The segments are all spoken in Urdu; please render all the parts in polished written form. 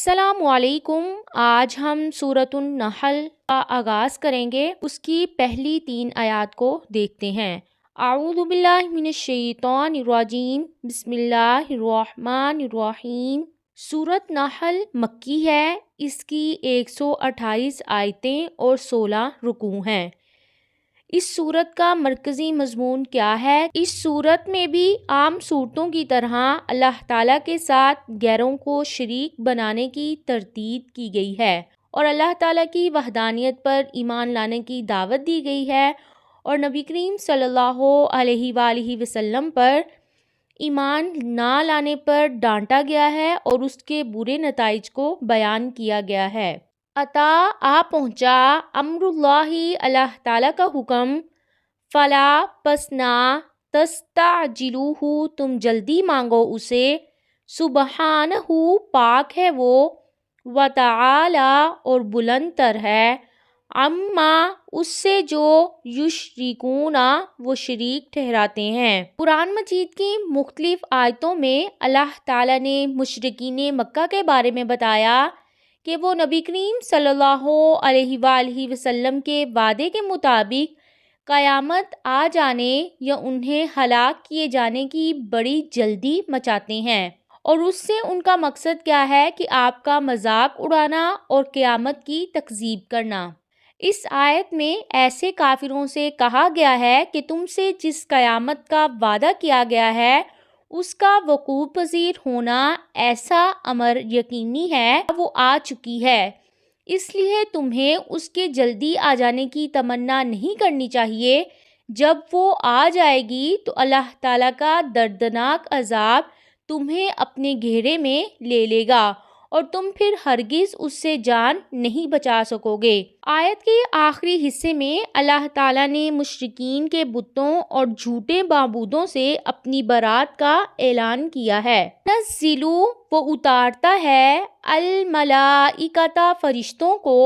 السلام علیکم۔ آج ہم سورۃ النحل کا آغاز کریں گے۔ اس کی پہلی 3 آیات کو دیکھتے ہیں۔ اعوذ باللہ من الشیطان الرجیم، بسم اللہ الرحمن الرحیم۔ سورۃ نحل مکی ہے۔ اس کی 128 آیتیں اور 16 رکوع ہیں۔ اس سورت کا مرکزی مضمون کیا ہے؟ اس سورت میں بھی عام صورتوں کی طرح اللہ تعالیٰ کے ساتھ غیروں کو شریک بنانے کی تردید کی گئی ہے اور اللہ تعالیٰ کی وحدانیت پر ایمان لانے کی دعوت دی گئی ہے، اور نبی کریم صلی اللہ علیہ وآلہ وسلم پر ایمان نہ لانے پر ڈانٹا گیا ہے اور اس کے برے نتائج کو بیان کیا گیا ہے۔ عطا آ پہنچا امر اللہ تعالیٰ کا حکم، فلا پس نہ تستعجلوہ تم جلدی مانگو اسے، سبحانہ پاک ہے وہ، وتعالی اور بلند تر ہے، عما اس سے جو یشرکون وہ شریک ٹھہراتے ہیں۔ قرآن مجید کی مختلف آیتوں میں اللہ تعالیٰ نے مشرکین مکہ کے بارے میں بتایا کہ وہ نبی کریم صلی اللہ علیہ وآلہ وسلم کے وعدے کے مطابق قیامت آ جانے یا انہیں ہلاک کیے جانے کی بڑی جلدی مچاتے ہیں، اور اس سے ان کا مقصد کیا ہے کہ آپ کا مذاق اڑانا اور قیامت کی تکذیب کرنا۔ اس آیت میں ایسے کافروں سے کہا گیا ہے کہ تم سے جس قیامت کا وعدہ کیا گیا ہے اس کا وقوع پذیر ہونا ایسا امر یقینی ہے، وہ آ چکی ہے، اس لیے تمہیں اس کے جلدی آ جانے کی تمنا نہیں کرنی چاہیے۔ جب وہ آ جائے گی تو اللہ تعالیٰ کا دردناک عذاب تمہیں اپنے گھیرے میں لے لے گا اور تم پھر ہرگز اس سے جان نہیں بچا سکو گے۔ آیت کے آخری حصے میں اللہ تعالیٰ نے مشرکین کے بتوں اور جھوٹے معبودوں سے اپنی برات کا اعلان کیا ہے۔ نزلو وہ اتارتا ہے، الملائکۃ فرشتوں کو،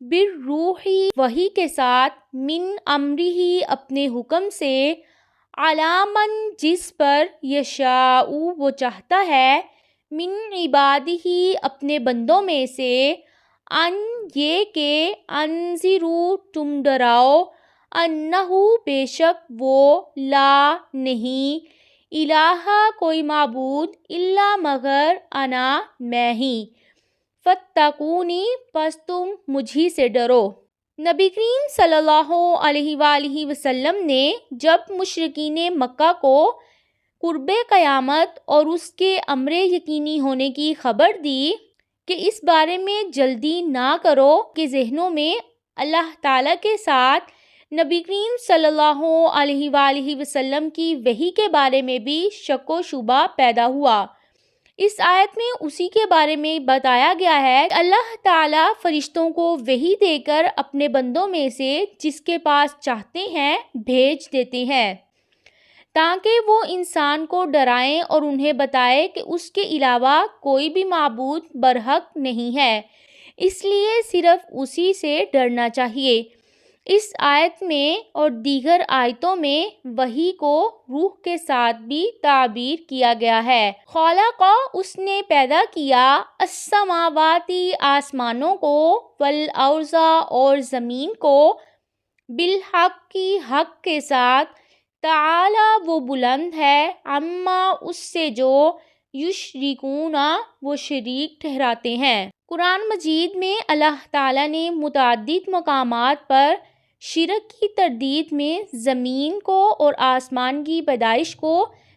بالروح وحی کے ساتھ، من امرہ اپنے حکم سے، علی من جس پر، یشاء وہ چاہتا ہے، من عبادہ اپنے بندوں میں سے، ان یہ کہ انذروا تم ڈراؤ، انہ بے شک وہ، لا نہیں، الہ کوئی معبود، الا مگر، انا میں ہی، فاتقونی پس تم مجھی سے ڈرو۔ نبی کریم صلی اللہ علیہ وآلہ وسلم نے جب مشرکین مکہ کو قرب قیامت اور اس کے امر یقینی ہونے کی خبر دی کہ اس بارے میں جلدی نہ کرو، کہ ذہنوں میں اللہ تعالیٰ کے ساتھ نبی کریم صلی اللہ علیہ وآلہ وسلم کی وحی کے بارے میں بھی شک و شبہ پیدا ہوا۔ اس آیت میں اسی کے بارے میں بتایا گیا ہے کہ اللہ تعالیٰ فرشتوں کو وحی دے کر اپنے بندوں میں سے جس کے پاس چاہتے ہیں بھیج دیتے ہیں، تاکہ وہ انسان کو ڈرائیں اور انہیں بتائے کہ اس کے علاوہ کوئی بھی معبود برحق نہیں ہے، اس لیے صرف اسی سے ڈرنا چاہیے۔ اس آیت میں اور دیگر آیتوں میں وحی کو روح کے ساتھ بھی تعبیر کیا گیا ہے۔ خلق اس نے پیدا کیا، السماوات آسمانوں کو، والارض اور زمین کو، بالحق کی حق کے ساتھ، تعالی وہ بلند ہے، عما اس سے جو، یشرکون وہ شریک ٹھہراتے ہیں۔ قرآن مجید میں اللہ تعالیٰ نے متعدد مقامات پر شرک کی تردید میں زمین کو اور آسمان کی پیدائش کو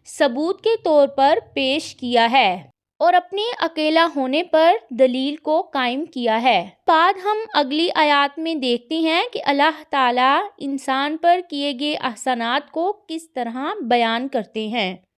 ثبوت کے طور پر پیش کیا ہے اور اپنے اکیلا ہونے پر دلیل کو قائم کیا ہے۔ بعد ہم اگلی آیات میں دیکھتے ہیں کہ اللہ تعالیٰ انسان پر کیے گئے احسانات کو کس طرح بیان کرتے ہیں۔